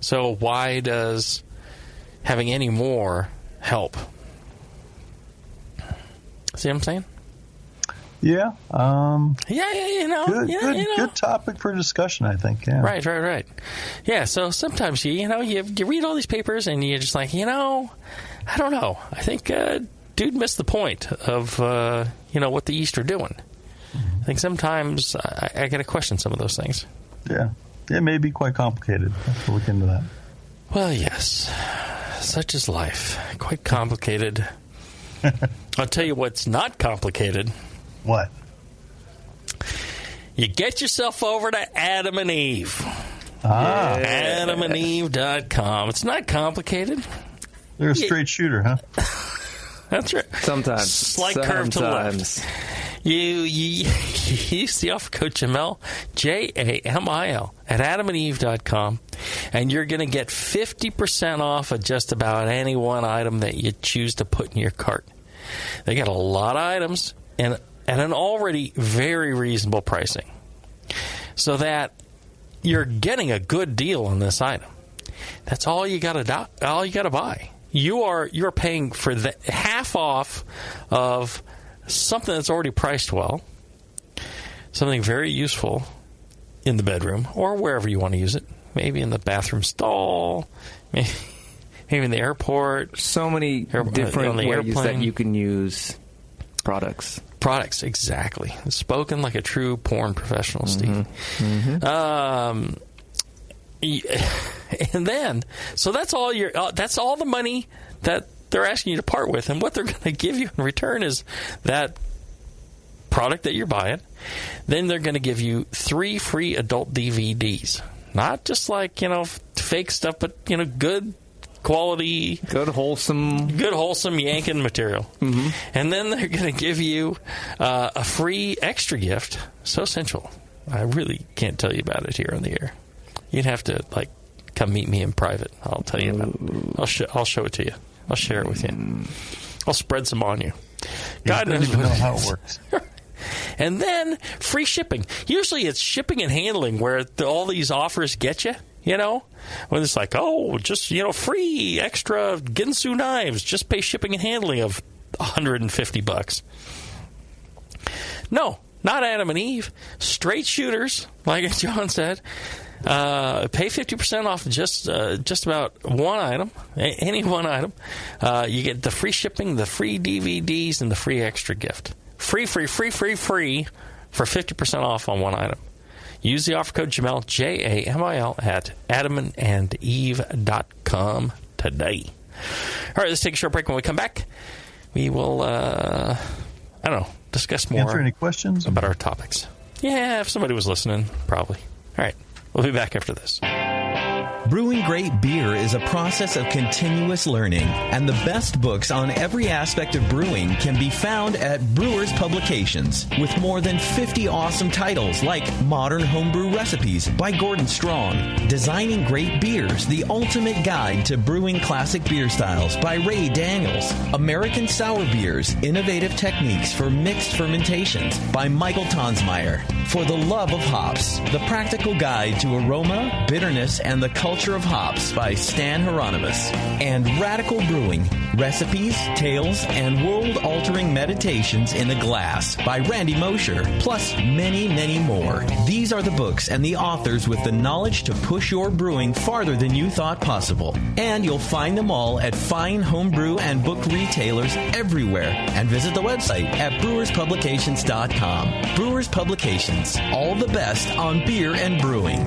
So why does having any more help? See what I'm saying? Yeah. Good topic for discussion, I think. Yeah. Right. Yeah. So sometimes you read all these papers and you're just like, I don't know. I think dude missed the point of what the yeast are doing. I think sometimes I got to question some of those things. Yeah. It may be quite complicated. Have to look into that. Well, yes. Such is life. Quite complicated. I'll tell you what's not complicated. What? You get yourself over to Adam and Eve. AdamandEve.com. It's not complicated. They're a straight shooter, huh? That's right. Sometimes. Slight curve to the left. You use the offer code Jamil, Jamil, at AdamandEve.com, and you're going to get 50% off of just about any one item that you choose to put in your cart. They got a lot of items and at an already very reasonable pricing, so that you're getting a good deal on this item. That's all you got to buy. You're paying for the half off of something that's already priced well, something very useful in the bedroom or wherever you want to use it. Maybe in the bathroom stall, maybe in the airport. So many different ways that you can use products. Products, exactly. Spoken like a true porn professional, Steve. Mm-hmm. And then, so that's all the money that they're asking you to part with, and what they're going to give you in return is that product that you're buying. Then they're going to give you 3 free adult DVDs, not just like fake stuff, but good quality, good wholesome yanking material. Mm-hmm. And then they're going to give you a free extra gift. So sensual. I really can't tell you about it here on the air. You'd have to come meet me in private. I'll tell you about it. I'll show it to you. I'll share it with you. I'll spread some on you. God knows how it works. And then free shipping. Usually it's shipping and handling where all these offers get you. When it's like, just, free extra Ginsu knives. Just pay shipping and handling of $150. No, not Adam and Eve. Straight shooters, like John said. Pay 50% off just about one item, any one item. You get the free shipping, the free DVDs, and the free extra gift. Free for 50% off on one item. Use the offer code Jamil, Jamil, at adamandeve.com today. All right, let's take a short break. When we come back, we will, discuss more. Answer any questions about our topics. Yeah, if somebody was listening, probably. All right, we'll be back after this. Brewing great beer is a process of continuous learning, and the best books on every aspect of brewing can be found at Brewers Publications, with more than 50 awesome titles like Modern Homebrew Recipes by Gordon Strong, Designing Great Beers, the Ultimate Guide to Brewing Classic Beer Styles by Ray Daniels, American Sour Beers, Innovative Techniques for Mixed Fermentations by Michael Tonsmeyer, For the Love of Hops, The Practical Guide to Aroma, Bitterness, and the Culture of Hops by Stan Hieronymus, and Radical Brewing, Recipes, Tales, and World-Altering Meditations in a Glass by Randy Mosher, plus many, many more. These are the books and the authors with the knowledge to push your brewing farther than you thought possible. And you'll find them all at fine homebrew and book retailers everywhere. And visit the website at brewerspublications.com. Brewers Publications, all the best on beer and brewing.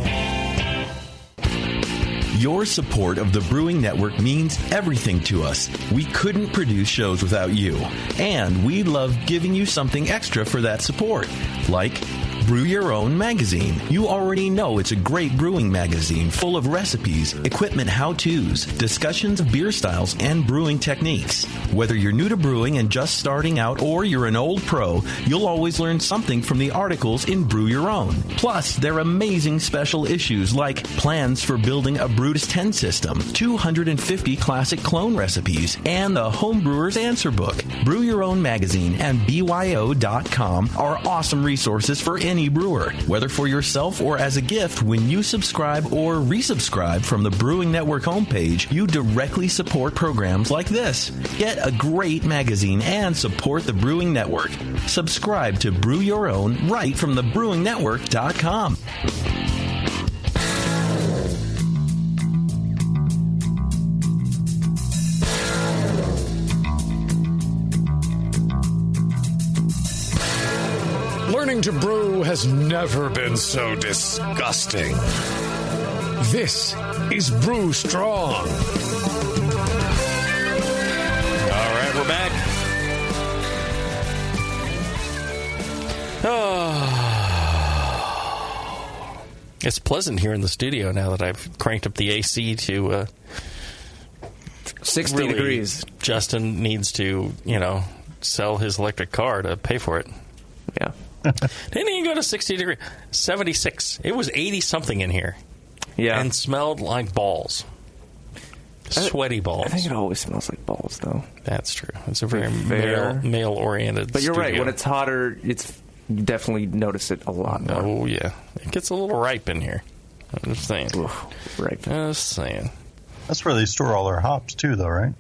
Your support of the Brewing Network means everything to us. We couldn't produce shows without you. And we love giving you something extra for that support. Like Brew Your Own magazine. You already know it's a great brewing magazine full of recipes, equipment how-tos, discussions of beer styles, and brewing techniques. Whether you're new to brewing and just starting out or you're an old pro, you'll always learn something from the articles in Brew Your Own. Plus, there are amazing special issues like plans for building a Brutus 10 system, 250 classic clone recipes, and the Homebrewer's Answer Book. Brew Your Own magazine and BYO.com are awesome resources for any brewer, whether for yourself or as a gift. When you subscribe or resubscribe from the Brewing Network homepage, you directly support programs like this. Get a great magazine and support the Brewing Network. Subscribe to Brew Your Own right from thebrewingnetwork.com. Learning to brew has never been so disgusting. This is Brew Strong. All right, we're back. Oh, it's pleasant here in the studio now that I've cranked up the AC to 60 degrees. Justin needs to, sell his electric car to pay for it. Yeah. Didn't even go to 60 degrees. 76. It was 80-something in here. Yeah. And smelled like balls. Sweaty balls. I think it always smells like balls, though. That's true. It's a very male-oriented But you're studio. right. When it's hotter, you definitely notice it a lot more. Oh, yeah. It gets a little ripe in here. I'm just saying. Oof, ripe. Just saying. That's where they store all their hops, too, though, right?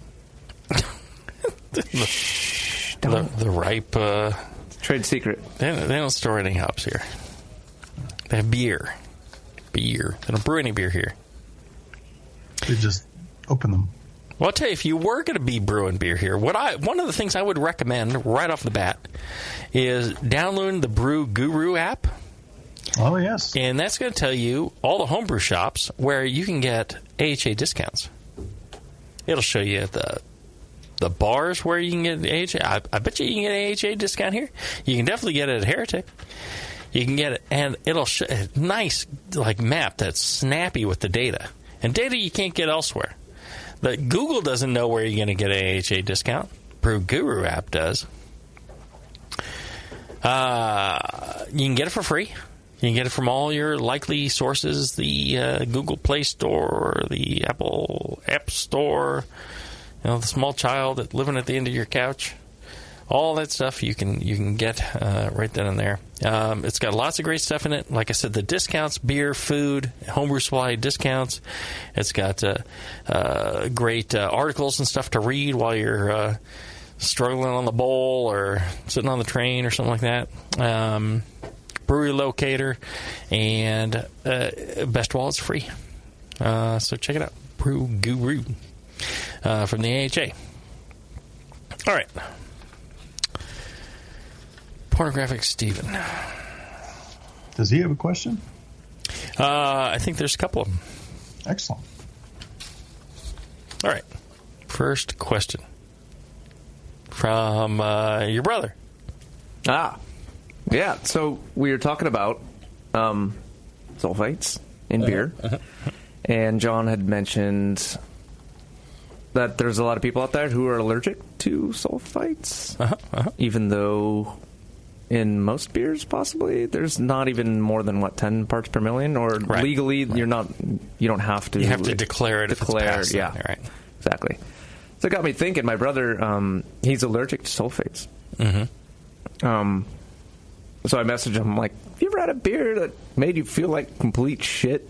the ripe... Trade secret. They don't store any hops here. They have beer. They don't brew any beer here. They just open them. Well, I'll tell you, if you were going to be brewing beer here, one of the things I would recommend right off the bat is downloading the Brew Guru app. Oh, yes. And that's going to tell you all the homebrew shops where you can get AHA discounts. It'll show you the bars where you can get AHA. I bet you can get an AHA discount here. You can definitely get it at Heretic. You can get it, and it'll show a nice map that's snappy with the data. And data you can't get elsewhere. But Google doesn't know where you're going to get an AHA discount. Brew Guru app does. You can get it for free. You can get it from all your likely sources, the Google Play Store, the Apple App Store, the small child living at the end of your couch. All that stuff you can get right then and there. It's got lots of great stuff in it. Like I said, the discounts, beer, food, homebrew supply discounts. It's got great articles and stuff to read while you're struggling on the bowl or sitting on the train or something like that. Brewery locator, and best of all, it's free. So check it out. Brew Guru from the AHA. All right. Pornographic Steven. Does he have a question? I think there's a couple of them. Excellent. All right. First question from your brother. Yeah. So we were talking about sulfites in beer, and John had mentioned that there's a lot of people out there who are allergic to sulfites, even though in most beers, possibly, there's not even more than 10 parts per million, or legally you don't have to. You have to declare it. Declare, if it's past right, exactly. So it got me thinking. My brother, he's allergic to sulfates. So I messaged him like, "Have you ever had a beer that made you feel like complete shit?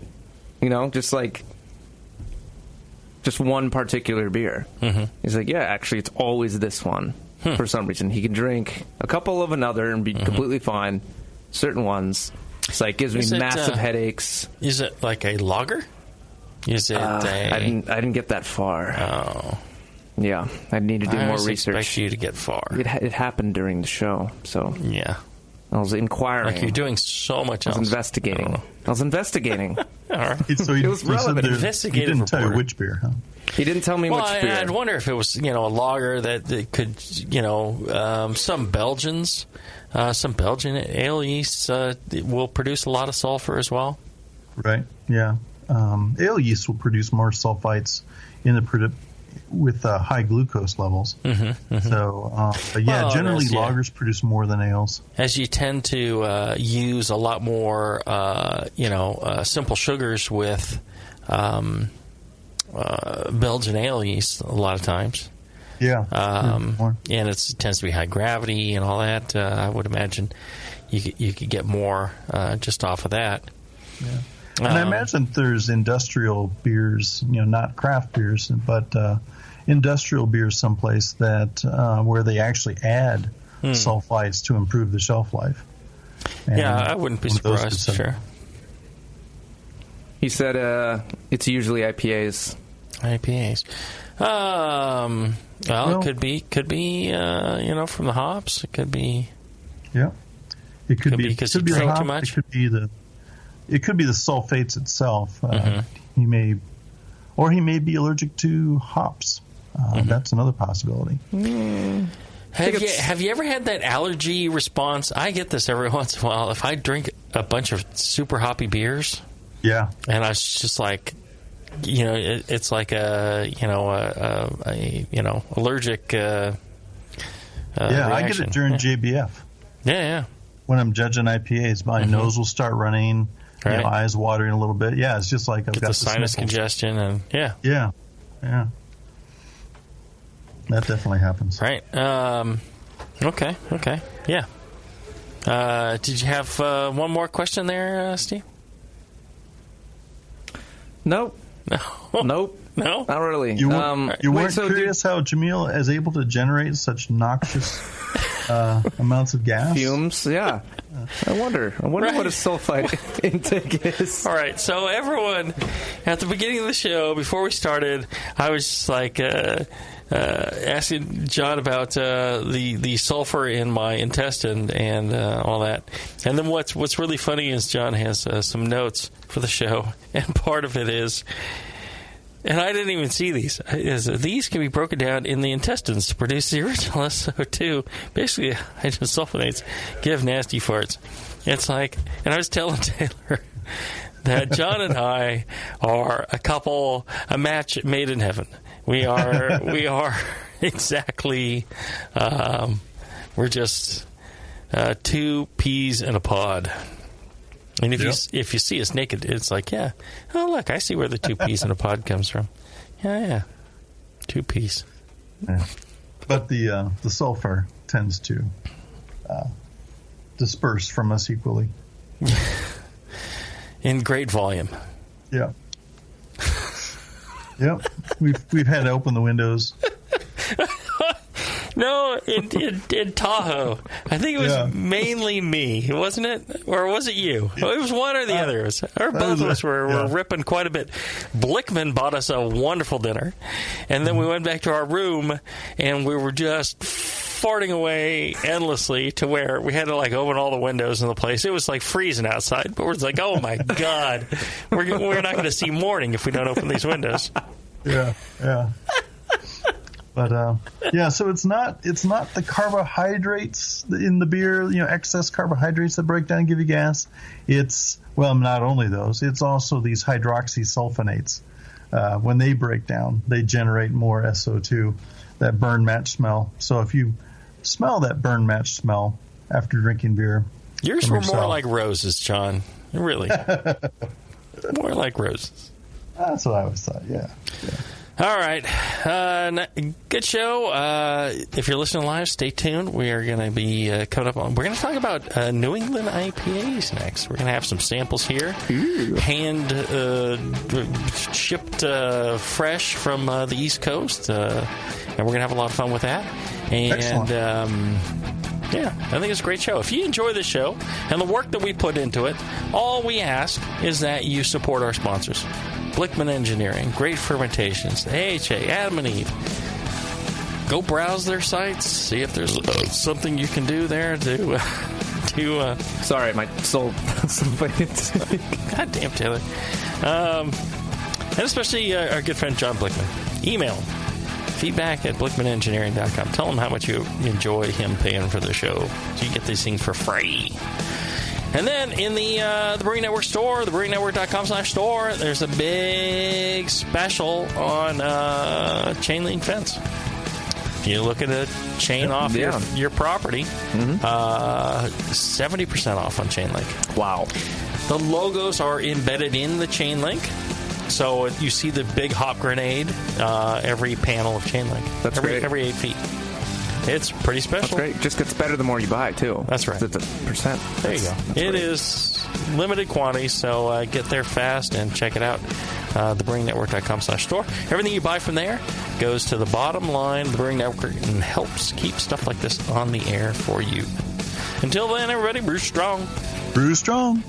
Just one particular beer." He's like, "Yeah, actually, it's always this one." For some reason, he can drink a couple of another and be completely fine. Certain ones, it's like gives me massive headaches. Is it like a lager? Is it? I didn't get that far. Oh, yeah, I need to do more research. Expect you to get far. It happened during the show, so yeah, I was inquiring. Like you're doing so much else. I was investigating. All right. So it was relevant. He didn't tell you which beer, huh? He didn't tell me which beer. I'd wonder if it was, a lager that could, some Belgian ale yeasts will produce a lot of sulfur as well. Right. Yeah. Ale yeast will produce more sulfites with high glucose levels. So, but yeah, generally lagers produce more than ales. As you tend to use a lot more, simple sugars with Belgian ale yeast a lot of times. Yeah. And it tends to be high gravity and all that. I would imagine you could get more just off of that. Yeah. And I imagine there's industrial beers, not craft beers, but industrial beers someplace that where they actually add sulfites to improve the shelf life. And I wouldn't be surprised. Sure. He said it's usually IPAs. Well, it could be from the hops. It could be. Yeah. It could be because you drink too much. It could be the sulfates itself. He may be allergic to hops. That's another possibility. Have you ever had that allergy response? I get this every once in a while. If I drink a bunch of super hoppy beers, and I was just like, it's like a allergic. I get it during JBF. Yeah. When I'm judging IPAs, my nose will start running. Right. Eyes watering a little bit. Yeah, it's just like I've got the sinus congestion and yeah. That definitely happens. Right. Okay. Yeah. Did you have one more question there, Steve? Nope. No, not really. You weren't curious how Jamil is able to generate such noxious amounts of gas? Fumes, yeah. I wonder what his sulfite intake is. All right, so everyone, at the beginning of the show, before we started, I was just like asking John about the sulfur in my intestine and all that. And then what's really funny is John has some notes for the show, and part of it is, and I didn't even see these, these can be broken down in the intestines to produce the original SO2. Basically, hydrosulfonates give nasty farts. It's like, and I was telling Taylor that John and I are a match made in heaven. We are exactly, we're just 2 peas in a pod. And if you see us naked, it's like, oh, look, I see where the 2 peas in a pod comes from. Yeah. 2 peas. Yeah. But the sulfur tends to disperse from us equally. In great volume. Yeah. Yep. We've had to open the windows. No, in Tahoe. I think it was mainly me, wasn't it? Or was it you? It was one or the other. Or both of us were ripping quite a bit. Blickman bought us a wonderful dinner. And then we went back to our room, and we were just farting away endlessly to where we had to open all the windows in the place. It was freezing outside, but we're just like, oh my God, we're not going to see morning if we don't open these windows. Yeah. But so it's not the carbohydrates in the beer, excess carbohydrates that break down and give you gas. It's not only those, it's also these hydroxysulfonates. When they break down, they generate more SO2, that burn match smell. So if you smell that burn match smell after drinking beer, yours were more like roses, John. Really, more like roses. That's what I always thought. Yeah. All right. Good show. If you're listening live, stay tuned. We are going to be coming up on... We're going to talk about New England IPAs next. We're going to have some samples here. Hand shipped fresh from the East Coast. And we're going to have a lot of fun with that. And... I think it's a great show. If you enjoy the show and the work that we put into it, all we ask is that you support our sponsors. Blickman Engineering, Great Fermentations, AHA, Adam and Eve. Go browse their sites, see if there's something you can do there to Sorry, my soul. God damn, Taylor. And especially our good friend John Blickman. Email feedback@blickmanengineering.com. Tell him how much you enjoy him paying for the show, so you get these things for free. And then in the Brewing Network store, thebrewingnetwork.com/store, there's a big special on chain link fence. If you look at a chain off your property, 70% off on chain link. Wow. The logos are embedded in the chain link. So you see the big hop grenade every panel of chain link. That's great. Every 8 feet. It's pretty special. That's great. Just gets better the more you buy, too. That's right. It's a percent. There you go. It is limited quantity, so get there fast and check it out. TheBrewingNetwork.com/store. Everything you buy from there goes to the bottom line of the Brewing Network and helps keep stuff like this on the air for you. Until then, everybody, brew strong. Brew strong.